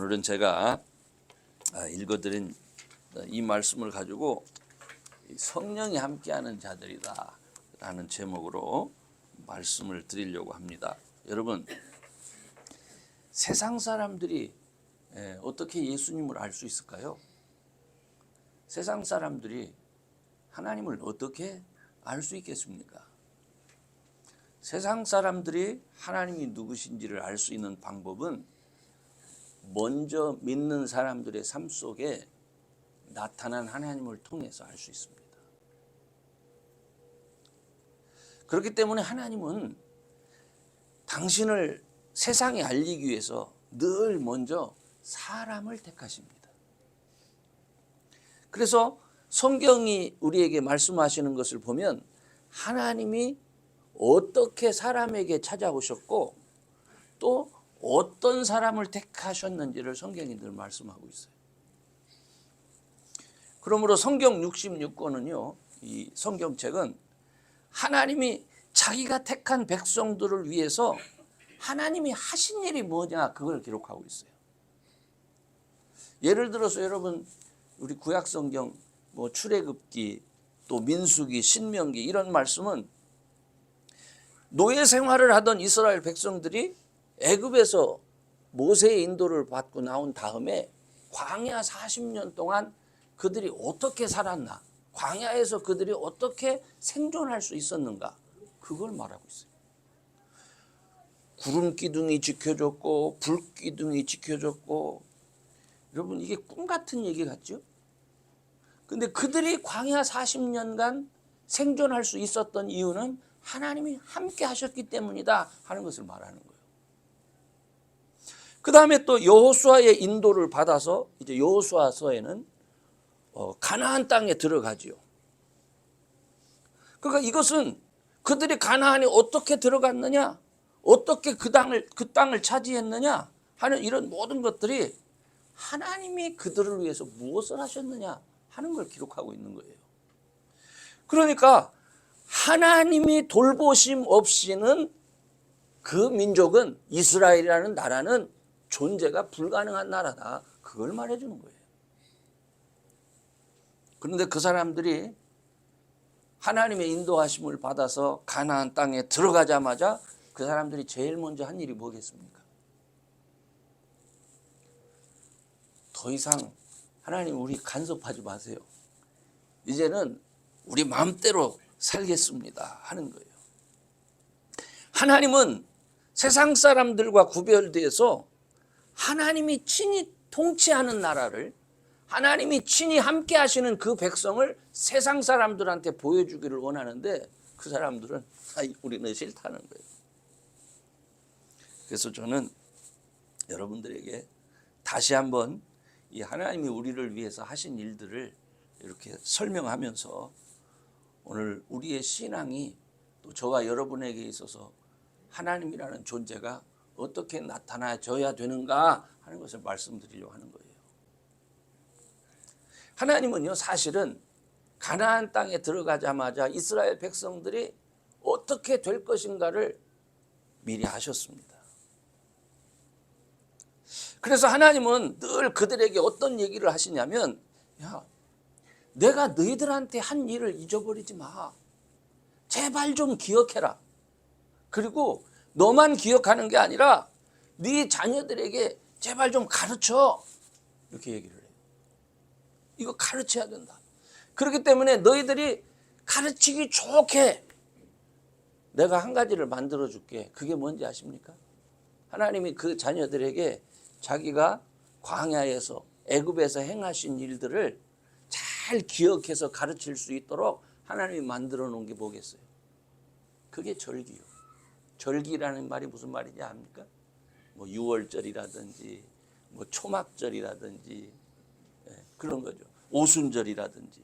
오늘은 제가 읽어드린 이 말씀을 가지고 성령이 함께하는 자들이다 라는 제목으로 말씀을 드리려고 합니다. 여러분, 세상 사람들이 어떻게 예수님을 알 수 있을까요? 세상 사람들이 하나님을 어떻게 알 수 있겠습니까? 세상 사람들이 하나님이 누구신지를 알 수 있는 방법은 먼저 믿는 사람들의 삶 속에 나타난 하나님을 통해서 알 수 있습니다. 그렇기 때문에 하나님은 당신을 세상에 알리기 위해서 늘 먼저 사람을 택하십니다. 그래서 성경이 우리에게 말씀하시는 것을 보면 하나님이 어떻게 사람에게 찾아오셨고 또 어떤 사람을 택하셨는지를 성경이 늘 말씀하고 있어요. 그러므로 성경 66권은요, 이 성경책은 하나님이 자기가 택한 백성들을 위해서 하나님이 하신 일이 뭐냐 그걸 기록하고 있어요. 예를 들어서 여러분 우리 구약 성경 출애굽기 또 민수기 신명기 이런 말씀은 노예 생활을 하던 이스라엘 백성들이 애굽에서 모세의 인도를 받고 나온 다음에 광야 40년 동안 그들이 어떻게 살았나, 광야에서 그들이 어떻게 생존할 수 있었는가, 그걸 말하고 있어요. 구름 기둥이 지켜줬고 불 기둥이 지켜줬고, 여러분 이게 꿈 같은 얘기 같죠? 근데 그들이 광야 40년간 생존할 수 있었던 이유는 하나님이 함께 하셨기 때문이다 하는 것을 말하는 거예요. 그 다음에 또 여호수아의 인도를 받아서 이제 여호수아서에는 가나안 땅에 들어가지요. 그러니까 이것은 그들이 가나안에 어떻게 들어갔느냐, 어떻게 그 땅을 차지했느냐 하는 이런 모든 것들이 하나님이 그들을 위해서 무엇을 하셨느냐 하는 걸 기록하고 있는 거예요. 그러니까 하나님이 돌보심 없이는 그 민족은, 이스라엘이라는 나라는 존재가 불가능한 나라다, 그걸 말해주는 거예요. 그런데 그 사람들이 하나님의 인도하심을 받아서 가나안 땅에 들어가자마자 그 사람들이 제일 먼저 한 일이 뭐겠습니까? 더 이상 하나님 우리 간섭하지 마세요. 이제는 우리 마음대로 살겠습니다 하는 거예요. 하나님은 세상 사람들과 구별돼서 하나님이 친히 통치하는 나라를, 하나님이 친히 함께 하시는 그 백성을 세상 사람들한테 보여주기를 원하는데 그 사람들은 우리는 싫다는 거예요. 그래서 저는 여러분들에게 다시 한번 이 하나님이 우리를 위해서 하신 일들을 이렇게 설명하면서 오늘 우리의 신앙이 또 저와 여러분에게 있어서 하나님이라는 존재가 어떻게 나타나져야 되는가 하는 것을 말씀드리려고 하는 거예요. 하나님은요, 사실은 가나안 땅에 들어가자마자 이스라엘 백성들이 어떻게 될 것인가를 미리 아셨습니다. 그래서 하나님은 늘 그들에게 어떤 얘기를 하시냐면, 야, 내가 너희들한테 한 일을 잊어버리지 마. 제발 좀 기억해라. 그리고 너만 기억하는 게 아니라 네 자녀들에게 제발 좀 가르쳐. 이렇게 얘기를 해요. 이거 가르쳐야 된다. 그렇기 때문에 너희들이 가르치기 좋게 내가 한 가지를 만들어 줄게. 그게 뭔지 아십니까? 하나님이 그 자녀들에게 자기가 광야에서 애굽에서 행하신 일들을 잘 기억해서 가르칠 수 있도록 하나님이 만들어 놓은 게 뭐겠어요? 그게 절기요. 절기라는 말이 무슨 말인지 압니까? 유월절이라든지 초막절이라든지 그런 거죠. 오순절이라든지.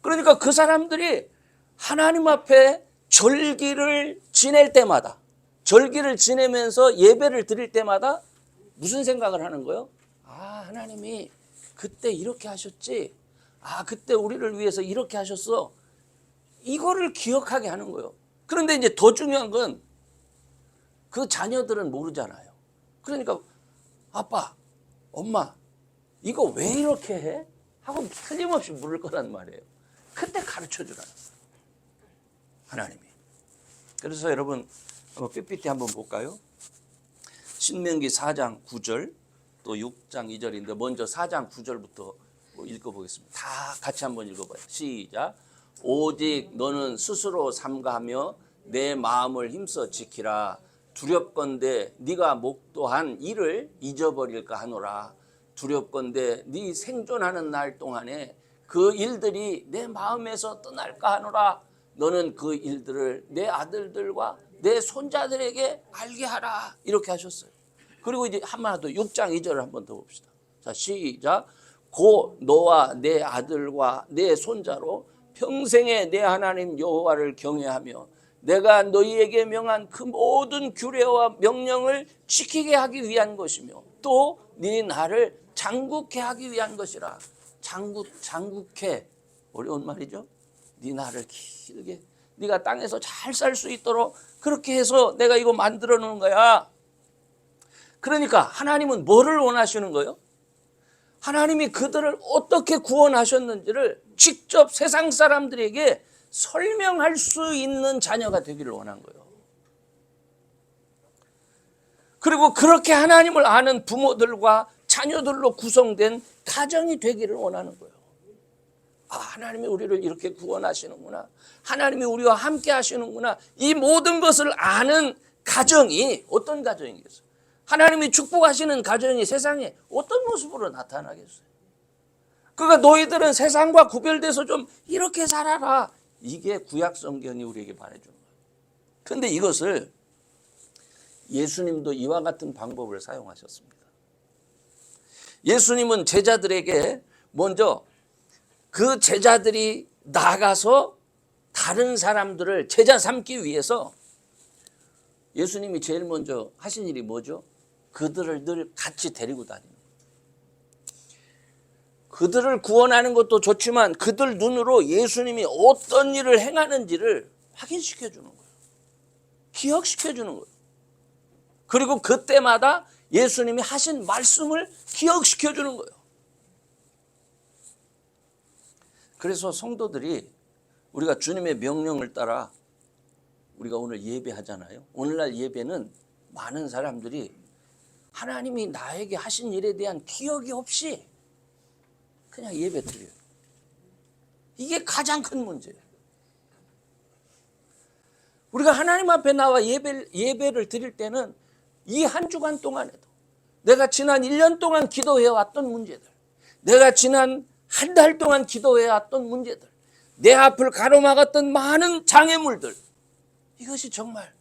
그러니까 그 사람들이 하나님 앞에 절기를 지낼 때마다, 절기를 지내면서 예배를 드릴 때마다 무슨 생각을 하는 거예요? 아, 하나님이 그때 이렇게 하셨지. 아, 그때 우리를 위해서 이렇게 하셨어. 이거를 기억하게 하는 거예요. 그런데 이제 더 중요한 건 그 자녀들은 모르잖아요. 그러니까 아빠, 엄마, 이거 왜 이렇게 해? 하고 틀림없이 물을 거란 말이에요. 그때 가르쳐 주라는 거예요. 하나님이. 그래서 여러분 한번 PPT 한번 볼까요? 신명기 4장 9절 또 6장 2절인데 먼저 4장 9절부터 읽어보겠습니다. 다 같이 한번 읽어봐요. 시작. 오직 너는 스스로 삼가하며 내 마음을 힘써 지키라. 두렵건대 네가 목도한 일을 잊어버릴까 하노라. 두렵건대 네 생존하는 날 동안에 그 일들이 내 마음에서 떠날까 하노라. 너는 그 일들을 내 아들들과 내 손자들에게 알게 하라. 이렇게 하셨어요. 그리고 이제 한마디 더 6장 2절을 한번 더 봅시다. 자, 시작. 곧 너와 내 아들과 내 손자로 평생에 내 하나님 여호와를 경외하며 내가 너희에게 명한 그 모든 규례와 명령을 지키게 하기 위한 것이며 또 네 나를 장국케 하기 위한 것이라. 장국해 어려운 말이죠. 네 나를 길게 네가 땅에서 잘 살 수 있도록 그렇게 해서 내가 이거 만들어 놓은 거야. 그러니까 하나님은 뭐를 원하시는 거예요? 하나님이 그들을 어떻게 구원하셨는지를 직접 세상 사람들에게 설명할 수 있는 자녀가 되기를 원한 거예요. 그리고 그렇게 하나님을 아는 부모들과 자녀들로 구성된 가정이 되기를 원하는 거예요. 아, 하나님이 우리를 이렇게 구원하시는구나. 하나님이 우리와 함께 하시는구나. 이 모든 것을 아는 가정이 어떤 가정이겠어요? 하나님이 축복하시는 가정이 세상에 어떤 모습으로 나타나겠어요? 그러니까 너희들은 세상과 구별돼서 좀 이렇게 살아라. 이게 구약 성경이 우리에게 말해주는 거예요. 그런데 이것을 예수님도 이와 같은 방법을 사용하셨습니다. 예수님은 제자들에게 먼저 그 제자들이 나가서 다른 사람들을 제자 삼기 위해서 예수님이 제일 먼저 하신 일이 뭐죠? 그들을 늘 같이 데리고 다니는 거예요. 그들을 구원하는 것도 좋지만 그들 눈으로 예수님이 어떤 일을 행하는지를 확인시켜 주는 거예요. 기억시켜 주는 거예요. 그리고 그때마다 예수님이 하신 말씀을 기억시켜 주는 거예요. 그래서 성도들이 우리가 주님의 명령을 따라 우리가 오늘 예배하잖아요. 오늘날 예배는 많은 사람들이 하나님이 나에게 하신 일에 대한 기억이 없이 그냥 예배 드려요. 이게 가장 큰 문제예요. 우리가 하나님 앞에 나와 예배를 드릴 때는 이 한 주간 동안에도 내가 지난 1년 동안 기도해왔던 문제들, 내가 지난 한 달 동안 기도해왔던 문제들, 내 앞을 가로막았던 많은 장애물들, 이것이 정말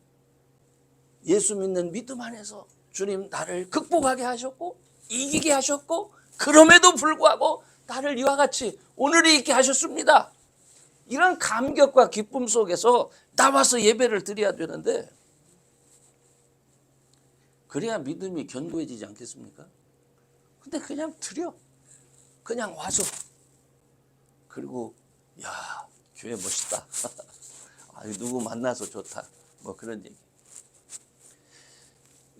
예수 믿는 믿음 안에서 주님 나를 극복하게 하셨고 이기게 하셨고 그럼에도 불구하고 나를 이와 같이 오늘이 있게 하셨습니다. 이런 감격과 기쁨 속에서 나와서 예배를 드려야 되는데 그래야 믿음이 견고해지지 않겠습니까? 근데 그냥 드려. 그냥 와서. 그리고 야, 교회 멋있다. 아, 누구 만나서 좋다. 뭐 그런 얘기.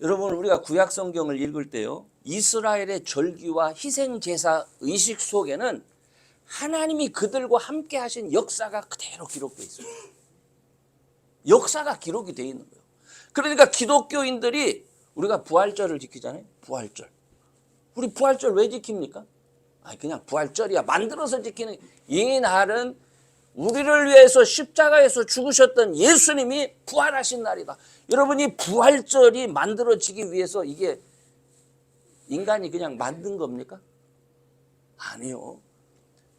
여러분 우리가 구약 성경을 읽을 때요. 이스라엘의 절기와 희생 제사 의식 속에는 하나님이 그들과 함께 하신 역사가 그대로 기록되어 있어요. 역사가 기록이 되어 있는 거예요. 그러니까 기독교인들이 우리가 부활절을 지키잖아요. 부활절. 우리 부활절 왜 지킵니까? 아니 그냥 부활절이야. 만들어서 지키는 이 날은 우리를 위해서 십자가에서 죽으셨던 예수님이 부활하신 날이다. 여러분이 부활절이 만들어지기 위해서 이게 인간이 그냥 만든 겁니까? 아니요.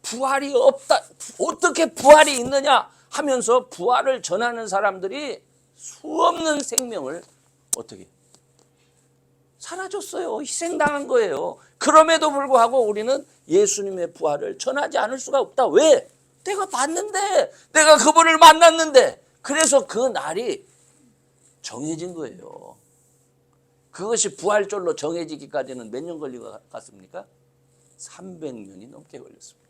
부활이 없다. 어떻게 부활이 있느냐 하면서 부활을 전하는 사람들이 수없는 생명을 어떻게 사라졌어요. 희생당한 거예요. 그럼에도 불구하고 우리는 예수님의 부활을 전하지 않을 수가 없다. 왜? 내가 봤는데, 내가 그분을 만났는데. 그래서 그 날이 정해진 거예요. 그것이 부활절로 정해지기까지는 몇 년 걸린 것 같습니까? 300년이 넘게 걸렸습니다.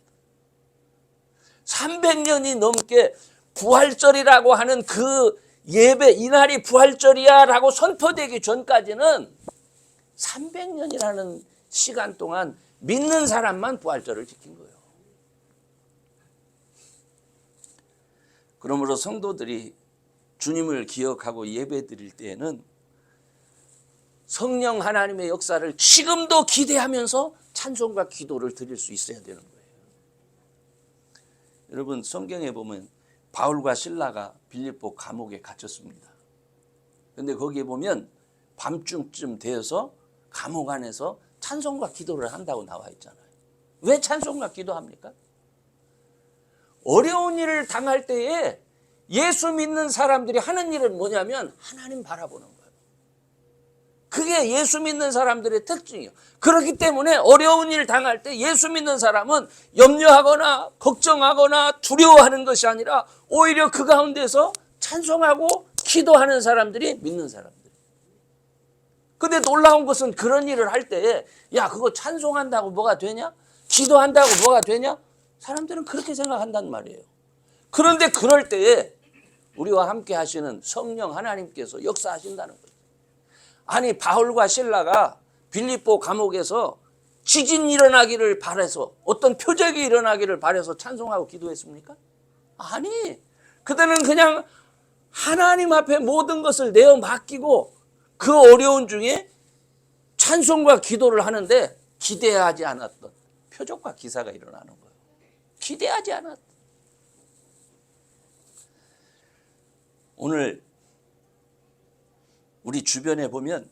300년이 넘게 부활절이라고 하는 그 예배, 이날이 부활절이야 라고 선포되기 전까지는 300년이라는 시간 동안 믿는 사람만 부활절을 지킨 거예요. 그러므로 성도들이 주님을 기억하고 예배 드릴 때에는 성령 하나님의 역사를 지금도 기대하면서 찬송과 기도를 드릴 수 있어야 되는 거예요. 여러분, 성경에 보면 바울과 실라가 빌립보 감옥에 갇혔습니다. 그런데 거기에 보면 밤중쯤 되어서 감옥 안에서 찬송과 기도를 한다고 나와 있잖아요. 왜 찬송과 기도합니까? 어려운 일을 당할 때에 예수 믿는 사람들이 하는 일은 뭐냐면 하나님 바라보는 거예요. 그게 예수 믿는 사람들의 특징이에요. 그렇기 때문에 어려운 일 당할 때 예수 믿는 사람은 염려하거나 걱정하거나 두려워하는 것이 아니라 오히려 그 가운데서 찬송하고 기도하는 사람들이 믿는 사람들. 근데 놀라운 것은 그런 일을 할 때에 야, 그거 찬송한다고 뭐가 되냐? 기도한다고 뭐가 되냐? 사람들은 그렇게 생각한단 말이에요. 그런데 그럴 때에 우리와 함께 하시는 성령 하나님께서 역사하신다는 거예요. 아니, 바울과 실라가 빌립보 감옥에서 지진이 일어나기를 바라서, 어떤 표적이 일어나기를 바라서 찬송하고 기도했습니까? 아니, 그들은 그냥 하나님 앞에 모든 것을 내어 맡기고 그 어려운 중에 찬송과 기도를 하는데 기대하지 않았던 표적과 기사가 일어나는 거예요. 기대하지 않았던. 오늘 우리 주변에 보면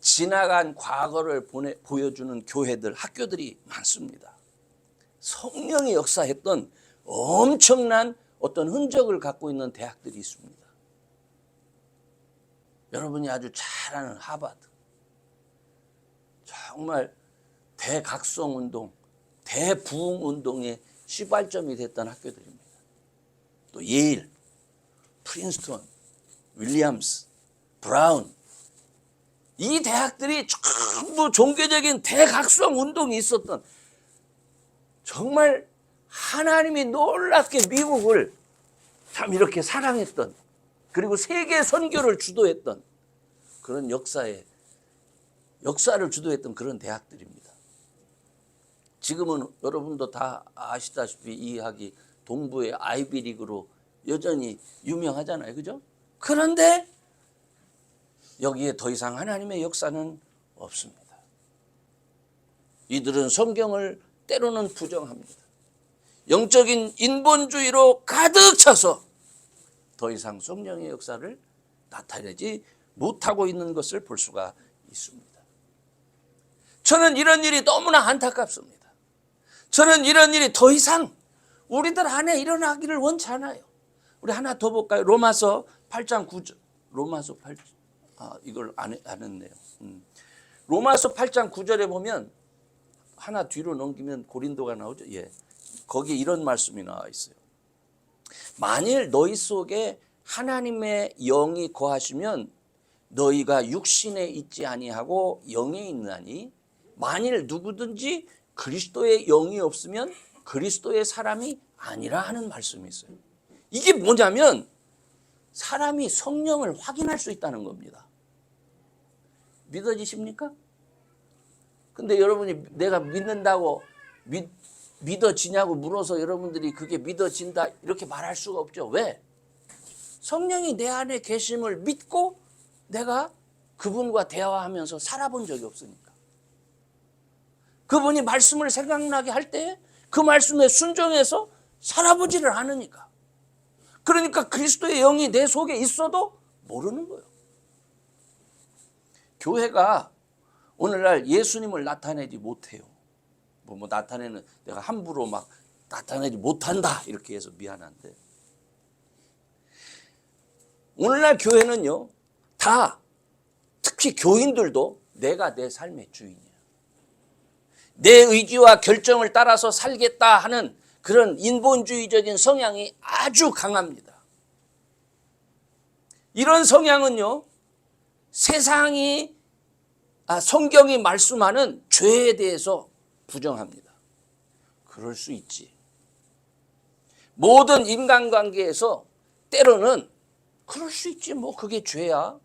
지나간 과거를 보여주는 교회들, 학교들이 많습니다. 성령이 역사했던 엄청난 어떤 흔적을 갖고 있는 대학들이 있습니다. 여러분이 아주 잘 아는 하버드, 정말 대각성운동, 대부흥운동의 시발점이 됐던 학교들입니다. 또 예일, 프린스턴, 윌리엄스, 브라운, 이 대학들이 전부 종교적인 대각성 운동이 있었던, 정말 하나님이 놀랍게 미국을 참 이렇게 사랑했던, 그리고 세계 선교를 주도했던 그런 역사를 주도했던 그런 대학들입니다. 지금은 여러분도 다 아시다시피 이 학이 동부의 아이비리그로 여전히 유명하잖아요. 그죠? 그런데 여기에 더 이상 하나님의 역사는 없습니다. 이들은 성경을 때로는 부정합니다. 영적인 인본주의로 가득 차서 더 이상 성령의 역사를 나타내지 못하고 있는 것을 볼 수가 있습니다. 저는 이런 일이 너무나 안타깝습니다. 저는 이런 일이 더 이상 우리들 안에 일어나기를 원치 않아요. 우리 하나 더 볼까요? 로마서 8장 9절. 로마서 8장. 이걸 안 했네요. 로마서 8장 9절에 보면 하나 뒤로 넘기면 고린도가 나오죠. 예. 거기에 이런 말씀이 나와 있어요. 만일 너희 속에 하나님의 영이 거하시면 너희가 육신에 있지 아니하고 영에 있나니 만일 누구든지 그리스도의 영이 없으면 그리스도의 사람이 아니라 하는 말씀이 있어요. 이게 뭐냐면 사람이 성령을 확인할 수 있다는 겁니다. 믿어지십니까? 근데 여러분이 내가 믿는다고 믿어지냐고 물어서 여러분들이 그게 믿어진다 이렇게 말할 수가 없죠. 왜? 성령이 내 안에 계심을 믿고 내가 그분과 대화하면서 살아본 적이 없으니까. 그분이 말씀을 생각나게 할 때 그 말씀에 순종해서 살아보지를 않으니까. 그러니까 그리스도의 영이 내 속에 있어도 모르는 거예요. 교회가 오늘날 예수님을 나타내지 못해요. 뭐 나타내는, 내가 함부로 막 나타내지 못한다 이렇게 해서 미안한데, 오늘날 교회는요, 다 특히 교인들도 내가 내 삶의 주인이야. 내 의지와 결정을 따라서 살겠다 하는 그런 인본주의적인 성향이 아주 강합니다. 이런 성향은요, 세상이 성경이 말씀하는 죄에 대해서 부정합니다. 그럴 수 있지. 모든 인간관계에서 때로는 그럴 수 있지, 뭐 그게 죄야.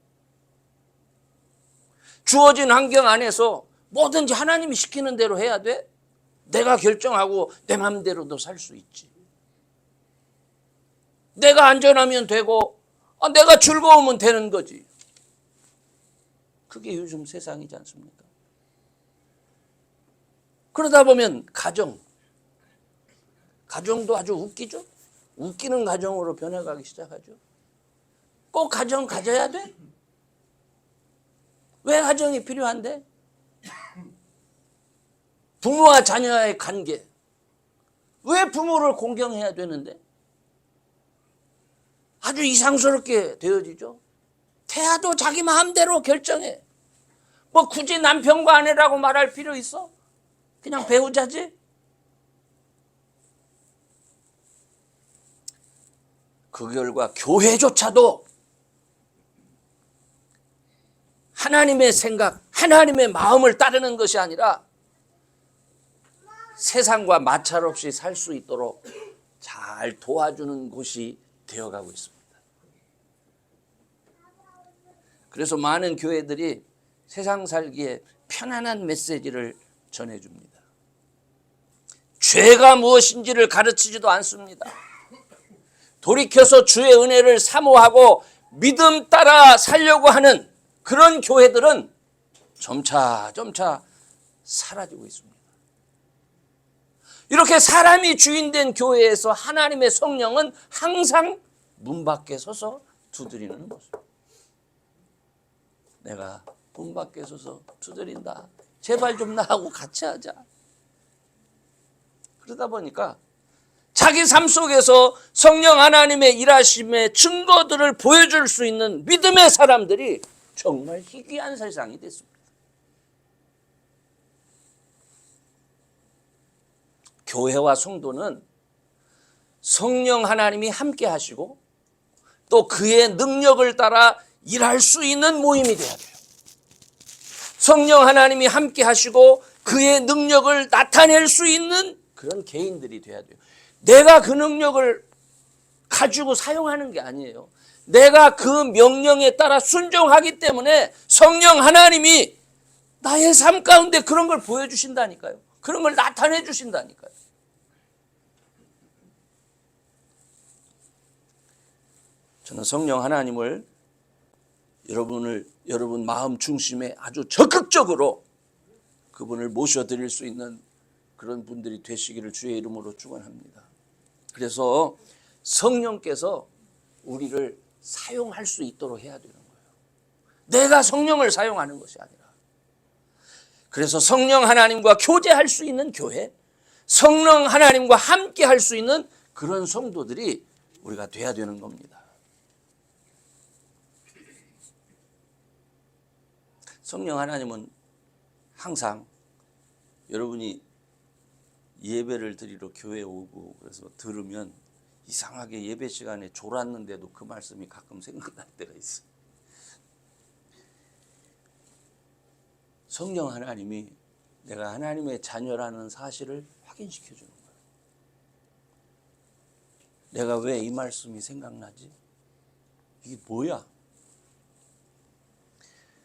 주어진 환경 안에서 뭐든지 하나님이 시키는 대로 해야 돼? 내가 결정하고 내 마음대로도 살 수 있지. 내가 안전하면 되고 내가 즐거우면 되는 거지. 그게 요즘 세상이지 않습니까? 그러다 보면 가정도 아주 웃기죠? 웃기는 가정으로 변해가기 시작하죠. 꼭 가정 가져야 돼? 왜 가정이 필요한데? 부모와 자녀의 관계. 왜 부모를 공경해야 되는데? 아주 이상스럽게 되어지죠. 태아도 자기 마음대로 결정해. 뭐 굳이 남편과 아내라고 말할 필요 있어? 그냥 배우자지? 그 결과 교회조차도 하나님의 생각, 하나님의 마음을 따르는 것이 아니라 세상과 마찰 없이 살 수 있도록 잘 도와주는 곳이 되어가고 있습니다. 그래서 많은 교회들이 세상 살기에 편안한 메시지를 전해줍니다. 죄가 무엇인지를 가르치지도 않습니다. 돌이켜서 주의 은혜를 사모하고 믿음 따라 살려고 하는 그런 교회들은 점차 사라지고 있습니다. 이렇게 사람이 주인된 교회에서 하나님의 성령은 항상 문 밖에 서서 두드리는 모습. 내가 문 밖에 서서 두드린다. 제발 좀 나하고 같이 하자. 그러다 보니까 자기 삶 속에서 성령 하나님의 일하심의 증거들을 보여줄 수 있는 믿음의 사람들이 정말 희귀한 세상이 됐습니다. 교회와 성도는 성령 하나님이 함께 하시고 또 그의 능력을 따라 일할 수 있는 모임이 돼야 돼요. 성령 하나님이 함께 하시고 그의 능력을 나타낼 수 있는 그런 개인들이 돼야 돼요. 내가 그 능력을 가지고 사용하는 게 아니에요. 내가 그 명령에 따라 순종하기 때문에 성령 하나님이 나의 삶 가운데 그런 걸 보여주신다니까요. 그런 걸 나타내 주신다니까요. 저는 성령 하나님을 여러분 마음 중심에 아주 적극적으로 그분을 모셔드릴 수 있는 그런 분들이 되시기를 주의 이름으로 축원합니다. 그래서 성령께서 우리를 사용할 수 있도록 해야 되는 거예요. 내가 성령을 사용하는 것이 아니라. 그래서 성령 하나님과 교제할 수 있는 교회, 성령 하나님과 함께 할 수 있는 그런 성도들이 우리가 돼야 되는 겁니다. 성령 하나님은 항상 여러분이 예배를 드리러 교회에 오고 그래서 들으면 이상하게 예배 시간에 졸았는데도 그 말씀이 가끔 생각날 때가 있어요. 성령 하나님이 내가 하나님의 자녀라는 사실을 확인시켜 주는 거예요. 내가 왜 이 말씀이 생각나지? 이게 뭐야?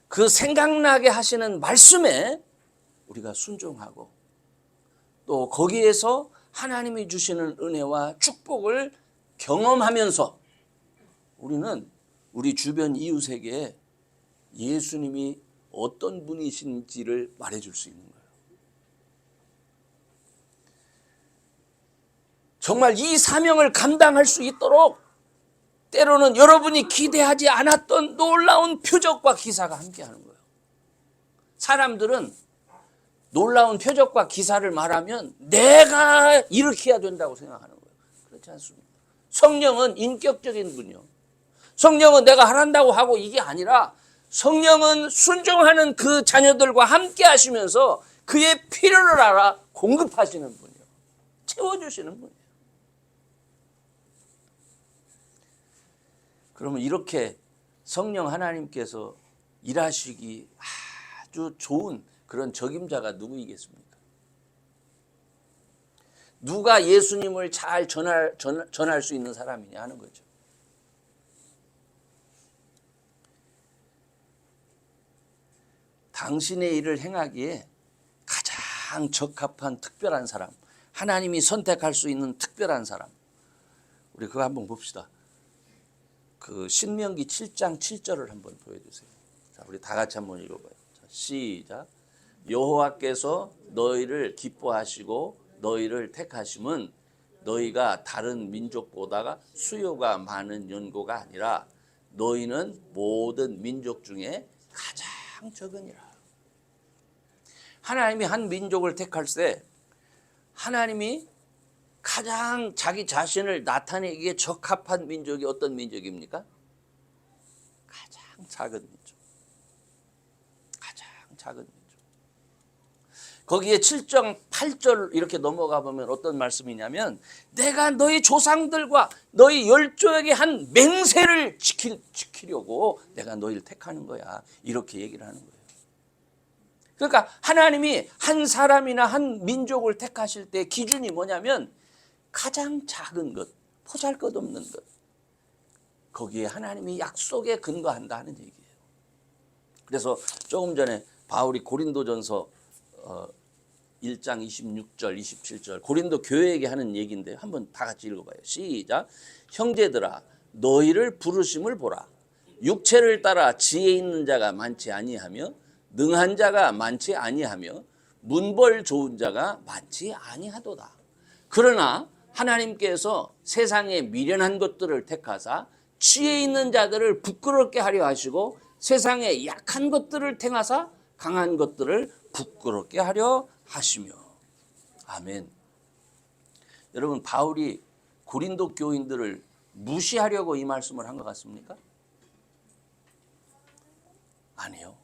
그 생각나게 하시는 말씀에 우리가 순종하고 또 거기에서 하나님이 주시는 은혜와 축복을 경험하면서 우리는 우리 주변 이웃에게 예수님이 어떤 분이신지를 말해줄 수 있는 거예요. 정말 이 사명을 감당할 수 있도록 때로는 여러분이 기대하지 않았던 놀라운 표적과 기사가 함께하는 거예요. 사람들은 놀라운 표적과 기사를 말하면 내가 일으켜야 된다고 생각하는 거예요. 그렇지 않습니다. 성령은 인격적인 분이요. 성령은 내가 하란다고 하고 이게 아니라 성령은 순종하는 그 자녀들과 함께 하시면서 그의 필요를 알아 공급하시는 분이요. 채워주시는 분이에요. 그러면 이렇게 성령 하나님께서 일하시기 아주 좋은 그런 적임자가 누구이겠습니까? 누가 예수님을 잘 전할 수 있는 사람이냐 하는 거죠. 당신의 일을 행하기에 가장 적합한 특별한 사람, 하나님이 선택할 수 있는 특별한 사람. 우리 그거 한번 봅시다. 그 신명기 7장 7절을 한번 보여주세요. 자, 우리 다 같이 한번 읽어봐요. 자, 시작. 여호와께서 너희를 기뻐하시고 너희를 택하심은 너희가 다른 민족보다가 수요가 많은 연고가 아니라 너희는 모든 민족 중에 가장 적으니라. 하나님이 한 민족을 택할 때 하나님이 가장 자기 자신을 나타내기에 적합한 민족이 어떤 민족입니까? 가장 작은 민족. 가장 작은 민족. 거기에 7장 8절 이렇게 넘어가 보면 어떤 말씀이냐면 내가 너희 조상들과 너희 열조에게 한 맹세를 지키려고 내가 너희를 택하는 거야. 이렇게 얘기를 하는 거예요. 그러니까 하나님이 한 사람이나 한 민족을 택하실 때 기준이 뭐냐면 가장 작은 것, 보잘것없는 것. 거기에 하나님이 약속에 근거한다는 얘기예요. 그래서 조금 전에 바울이 고린도전서 1장 26절, 27절 고린도 교회에게 하는 얘기인데 한번 다 같이 읽어봐요. 시작. 형제들아 너희를 부르심을 보라. 육체를 따라 지혜 있는 자가 많지 아니하며 능한 자가 많지 아니하며 문벌 좋은 자가 많지 아니하도다. 그러나 하나님께서 세상에 미련한 것들을 택하사 지혜 있는 자들을 부끄럽게 하려 하시고 세상에 약한 것들을 택하사 강한 것들을 부끄럽게 하려 하시며. 아멘. 여러분 바울이 고린도 교인들을 무시하려고 이 말씀을 한 것 같습니까? 아니요.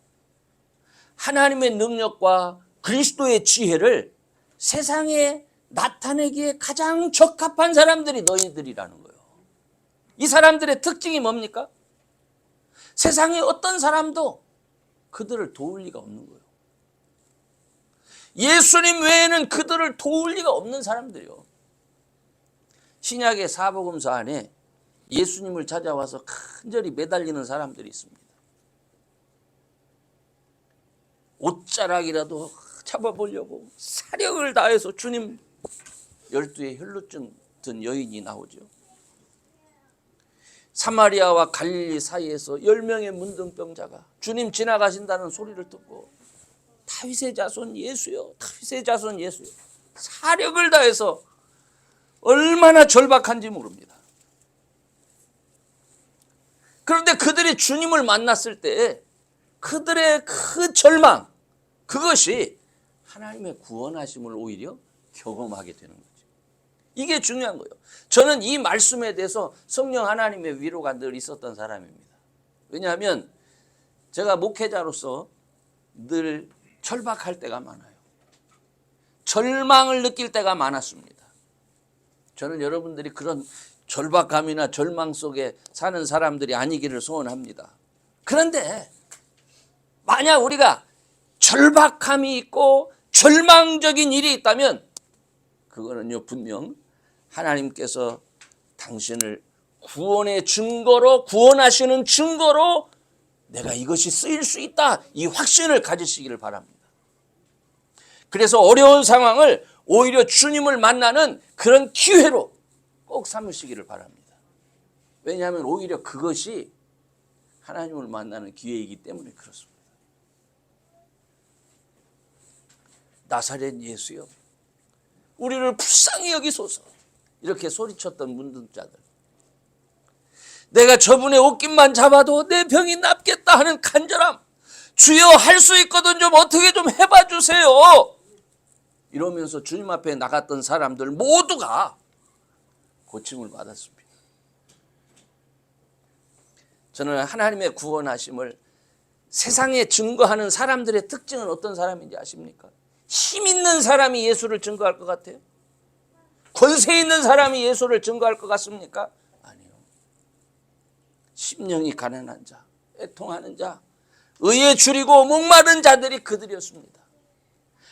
하나님의 능력과 그리스도의 지혜를 세상에 나타내기에 가장 적합한 사람들이 너희들이라는 거예요. 이 사람들의 특징이 뭡니까? 세상에 어떤 사람도 그들을 도울 리가 없는 거예요. 예수님 외에는 그들을 도울 리가 없는 사람들이요. 신약의 사복음서 안에 예수님을 찾아와서 간절히 매달리는 사람들이 있습니다. 옷자락이라도 잡아보려고 사력을 다해서 주님 12의 혈루증 든 여인이 나오죠. 사마리아와 갈릴리 사이에서 10명의 문둥병자가 주님 지나가신다는 소리를 듣고 다윗의 자손 예수여, 다윗의 자손 예수여 사력을 다해서 얼마나 절박한지 모릅니다. 그런데 그들이 주님을 만났을 때 그들의 그 절망, 그것이 하나님의 구원하심을 오히려 경험하게 되는 거죠. 이게 중요한 거예요. 저는 이 말씀에 대해서 성령 하나님의 위로가 늘 있었던 사람입니다. 왜냐하면 제가 목회자로서 늘 절박할 때가 많아요. 절망을 느낄 때가 많았습니다. 저는 여러분들이 그런 절박감이나 절망 속에 사는 사람들이 아니기를 소원합니다. 그런데 만약 우리가 절박함이 있고 절망적인 일이 있다면 그거는요 분명 하나님께서 당신을 구원의 증거로 구원하시는 증거로 내가 이것이 쓰일 수 있다 이 확신을 가지시기를 바랍니다. 그래서 어려운 상황을 오히려 주님을 만나는 그런 기회로 꼭 삼으시기를 바랍니다. 왜냐하면 오히려 그것이 하나님을 만나는 기회이기 때문에 그렇습니다. 나사렛 예수여 우리를 불쌍히 여기소서 이렇게 소리쳤던 문둥자들, 내가 저분의 옷깃만 잡아도 내 병이 낫겠다 하는 간절함, 주여 할 수 있거든 좀 어떻게 좀 해봐 주세요 이러면서 주님 앞에 나갔던 사람들 모두가 고침을 받았습니다. 저는 하나님의 구원하심을 세상에 증거하는 사람들의 특징은 어떤 사람인지 아십니까? 힘 있는 사람이 예수를 증거할 것 같아요? 권세 있는 사람이 예수를 증거할 것 같습니까? 아니요. 심령이 가난한 자, 애통하는 자, 의에 줄이고 목마른 자들이 그들이었습니다.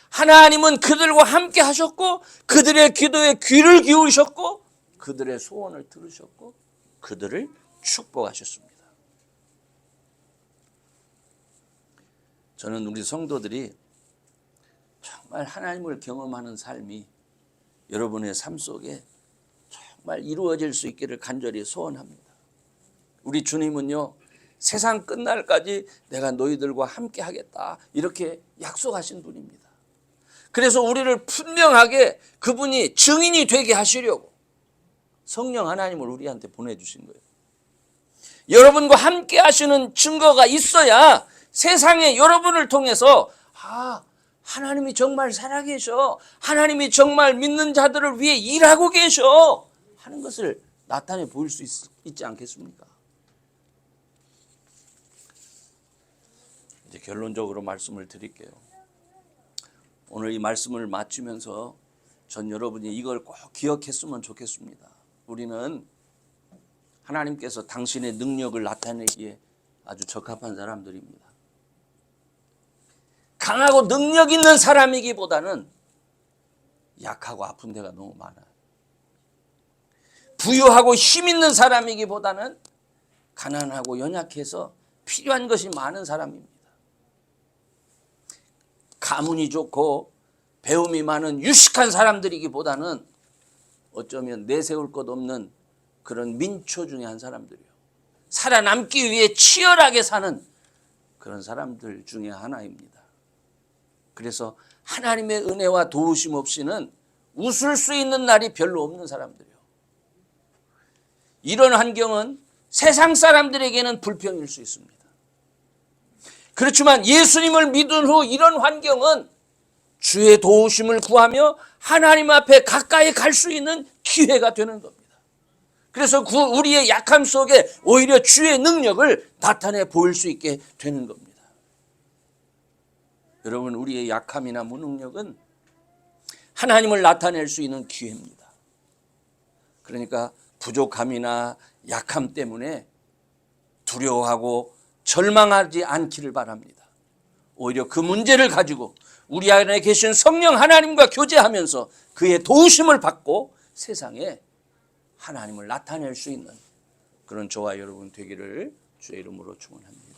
하나님은 그들과 함께 하셨고 그들의 기도에 귀를 기울이셨고 그들의 소원을 들으셨고 그들을 축복하셨습니다. 저는 우리 성도들이 정말 하나님을 경험하는 삶이 여러분의 삶 속에 정말 이루어질 수 있기를 간절히 소원합니다. 우리 주님은요, 세상 끝날까지 내가 너희들과 함께 하겠다 이렇게 약속하신 분입니다. 그래서 우리를 분명하게 그분이 증인이 되게 하시려고 성령 하나님을 우리한테 보내주신 거예요. 여러분과 함께 하시는 증거가 있어야 세상에 여러분을 통해서 하나님이 정말 살아계셔, 하나님이 정말 믿는 자들을 위해 일하고 계셔 하는 것을 나타내 보일 수 있지 않겠습니까? 이제 결론적으로 말씀을 드릴게요. 오늘 이 말씀을 마치면서 전 여러분이 이걸 꼭 기억했으면 좋겠습니다. 우리는 하나님께서 당신의 능력을 나타내기에 아주 적합한 사람들입니다. 강하고 능력 있는 사람이기보다는 약하고 아픈 데가 너무 많아요. 부유하고 힘 있는 사람이기보다는 가난하고 연약해서 필요한 것이 많은 사람입니다. 가문이 좋고 배움이 많은 유식한 사람들이기보다는 어쩌면 내세울 것 없는 그런 민초 중에 한 사람들이요. 살아남기 위해 치열하게 사는 그런 사람들 중에 하나입니다. 그래서 하나님의 은혜와 도우심 없이는 웃을 수 있는 날이 별로 없는 사람들이요. 이런 환경은 세상 사람들에게는 불평일 수 있습니다. 그렇지만 예수님을 믿은 후 이런 환경은 주의 도우심을 구하며 하나님 앞에 가까이 갈 수 있는 기회가 되는 겁니다. 그래서 우리의 약함 속에 오히려 주의 능력을 나타내 보일 수 있게 되는 겁니다. 여러분, 우리의 약함이나 무능력은 하나님을 나타낼 수 있는 기회입니다. 그러니까 부족함이나 약함 때문에 두려워하고 절망하지 않기를 바랍니다. 오히려 그 문제를 가지고 우리 안에 계신 성령 하나님과 교제하면서 그의 도우심을 받고 세상에 하나님을 나타낼 수 있는 그런 저와 여러분 되기를 주의 이름으로 축원합니다.